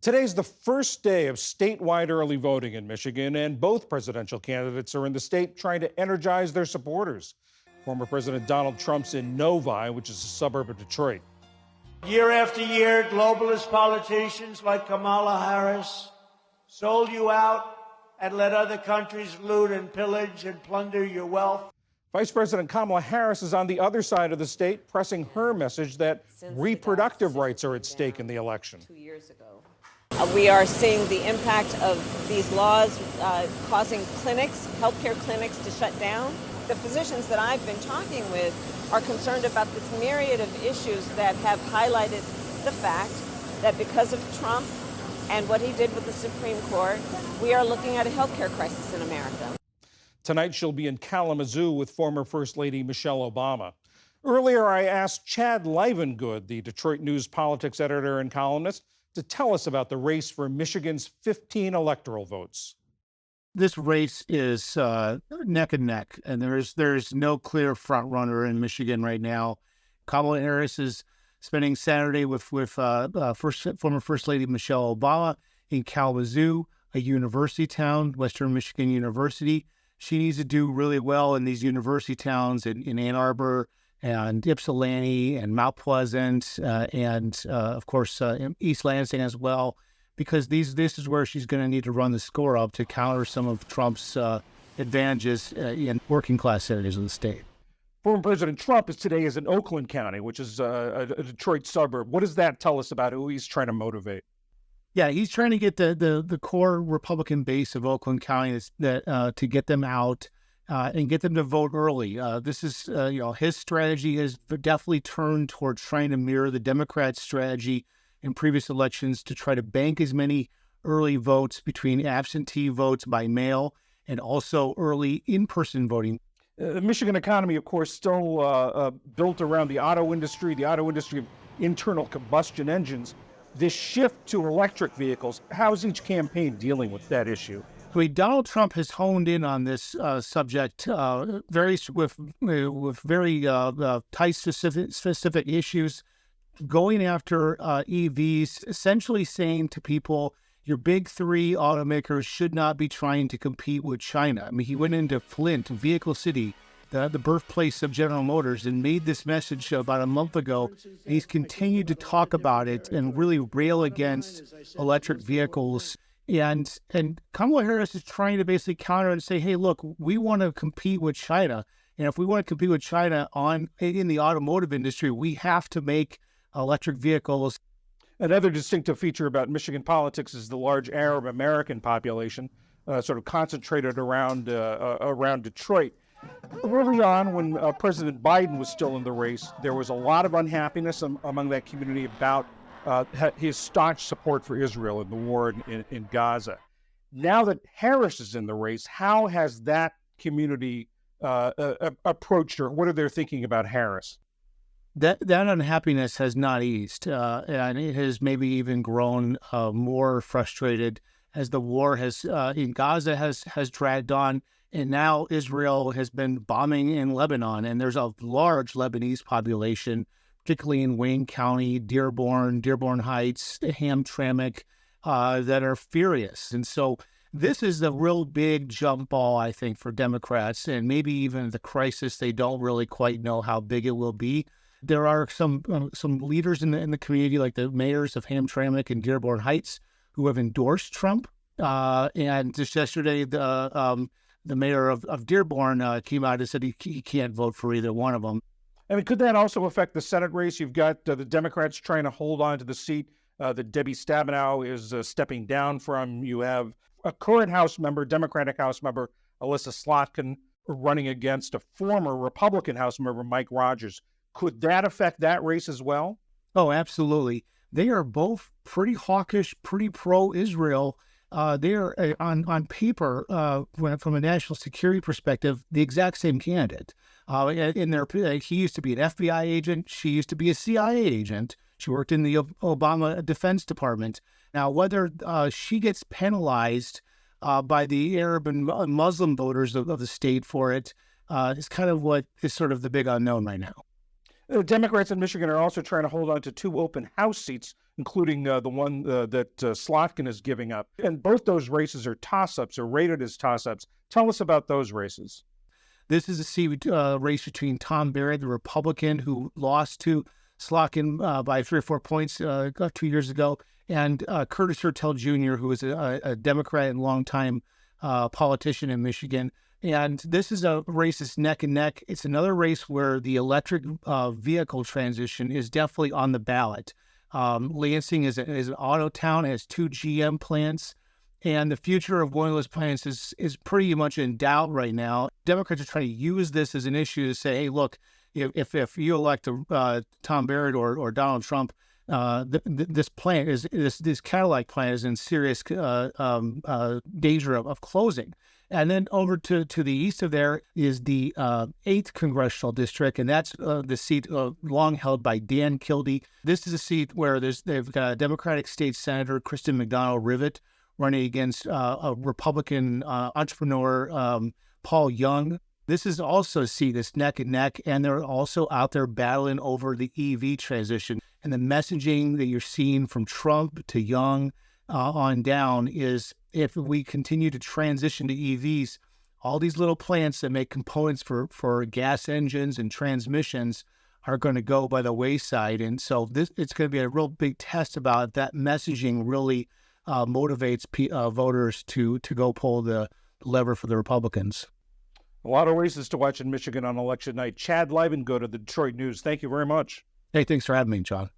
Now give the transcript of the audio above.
Today's the first day of statewide early voting in Michigan, and both presidential candidates are in the state trying to energize their supporters. Former President Donald Trump's in Novi, which is a suburb of Detroit. Year after year, globalist politicians like Kamala Harris sold you out and let other countries loot and pillage and plunder your wealth. Vice President Kamala Harris is on the other side of the state, pressing her message that reproductive rights are at stake in the election. 2 years ago. We are seeing the impact of these laws causing clinics, healthcare clinics, to shut down. The physicians that I've been talking with are concerned about this myriad of issues that have highlighted the fact that because of Trump and what he did with the Supreme Court, we are looking at a healthcare crisis in America. Tonight, she'll be in Kalamazoo with former First Lady Michelle Obama. Earlier, I asked Chad Livengood, the Detroit News politics editor and columnist, to tell us about the race for Michigan's 15 electoral votes. This race is neck and neck, and there's no clear front runner in Michigan right now. Kamala Harris is spending Saturday with former First Lady Michelle Obama in Kalamazoo, a university town, Western Michigan University. She needs to do really well in these university towns in Ann Arbor and Ypsilanti and Mount Pleasant and of course East Lansing as well, because this is where she's going to need to run the score up to counter some of Trump's advantages in working class areas of the state. Former President Trump is in Oakland County, which is a Detroit suburb. What does that tell us about who he's trying to motivate? Yeah, he's trying to get the core Republican base of Oakland County to get them out and get them to vote early. This is, his strategy has definitely turned towards trying to mirror the Democrats' strategy in previous elections to try to bank as many early votes between absentee votes by mail and also early in-person voting. The Michigan economy, of course, still built around the auto industry of internal combustion engines. This shift to electric vehicles, how's each campaign dealing with that issue? Donald Trump has honed in on this subject with very tight specific issues, going after EVs, essentially saying to people, your big three automakers should not be trying to compete with China. I mean, he went into Flint, Vehicle City, the birthplace of General Motors, and made this message about a month ago. And he's continued to talk about it and really rail against electric vehicles. And Kamala Harris is trying to basically counter and say, hey, look, we want to compete with China. And if we want to compete with China in the automotive industry, we have to make electric vehicles. Another distinctive feature about Michigan politics is the large Arab American population, sort of concentrated around Detroit. Early on, when President Biden was still in the race, there was a lot of unhappiness among that community about his staunch support for Israel in the war in Gaza. Now that Harris is in the race, how has that community approached her? What are they thinking about Harris? That unhappiness has not eased, and it has maybe even grown more frustrated as the war in Gaza has dragged on. And now Israel has been bombing in Lebanon, and there's a large Lebanese population, particularly in Wayne County, Dearborn Heights, Hamtramck, that are furious. And so this is the real big jump ball, I think, for Democrats, and maybe even the crisis. They don't really quite know how big it will be. There are some leaders in the community, like the mayors of Hamtramck and Dearborn Heights, who have endorsed Trump. And just yesterday, the mayor of Dearborn came out and said he can't vote for either one of them. I mean, could that also affect the Senate race? You've got the Democrats trying to hold on to the seat that Debbie Stabenow is stepping down from. You have a current Democratic House member, Alyssa Slotkin, running against a former Republican House member, Mike Rogers. Could that affect that race as well? Oh, absolutely. They are both pretty hawkish, pretty pro-Israel. They are on paper, from a national security perspective, the exact same candidate. He used to be an FBI agent. She used to be a CIA agent. She worked in the Obama Defense Department. Now, whether she gets penalized by the Arab and Muslim voters of the state for it is kind of what is sort of the big unknown right now. Democrats in Michigan are also trying to hold on to two open House seats including the one that Slotkin is giving up. And both those races are toss-ups, or rated as toss-ups. Tell us about those races. This is a seat race between Tom Barrett, the Republican who lost to Slotkin by 3 or 4 points 2 years ago, and Curtis Hertel Jr., who is a Democrat and longtime politician in Michigan. And this is a race that's neck and neck. It's another race where the electric vehicle transition is definitely on the ballot. Lansing is an auto town, has 2 GM plants, and the future of one of those plants is pretty much in doubt right now. Democrats are trying to use this as an issue to say, hey, look, if you elect Tom Barrett or Donald Trump, this plant this Cadillac plant is in serious danger of closing. And then over to the east of there is the 8th congressional district, and that's the seat long held by Dan Kildee. This is a seat where they've got a Democratic state senator, Kristen McDonald-Rivet, running against a Republican entrepreneur, Paul Young. This is also a seat that's neck and neck, and they're also out there battling over the EV transition. And the messaging that you're seeing from Trump to Young on down is, if we continue to transition to EVs, all these little plants that make components for gas engines and transmissions are going to go by the wayside. And so it's going to be a real big test about that messaging really motivates voters to go pull the lever for the Republicans. A lot of races to watch in Michigan on election night. Chad Lieben, go to the Detroit News. Thank you very much. Hey, thanks for having me, John.